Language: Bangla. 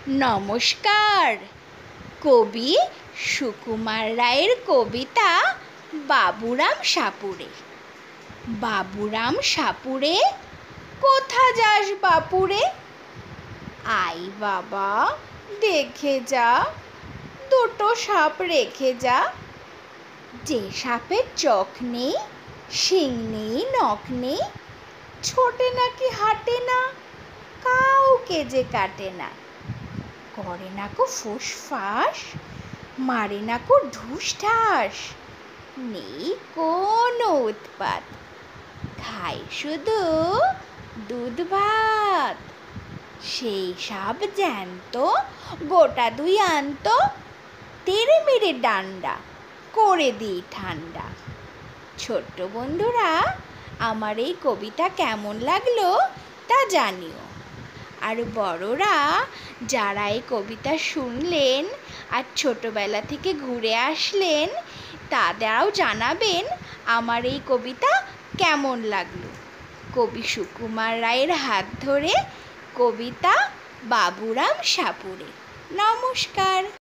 নমস্কার। কবি সুকুমার রায়ের কবিতা বাবুরাম সাপুড়ে। বাবুরাম সাপুড়ে, কোথা যাস বাপুরে? আই বাবা, দেখে যা, দুটো সাপ রেখে যা। যে সাপের চোখ নেই, শিং নেই, নখ নেই, ছোটে নাকি হাঁটে না, কাউকে যে কাটে না। করে না কো ফুসফাস, মারে না কো ঢুস ঢাস, নেই কোনো উৎপাত, খায় শুধু দুধ ভাত। সেই সাপ জ্যান্ত, গোটা দুই আনতো, তেড়ে মেরে ডান্ডা করে দিই ঠান্ডা। ছোট্ট বন্ধুরা, আমার এই কবিতা কেমন লাগলো তা জানিও। আর বড়রা যারা এই কবিতা শুনলেন আর ছোটবেলা থেকে ঘুরে আসলেন, তারাও জানাবেন আমার এই কবিতা কেমন লাগলো। কবি সুকুমার রায়ের হাত ধরে কবিতা বাবুরাম সাপুড়ে। নমস্কার।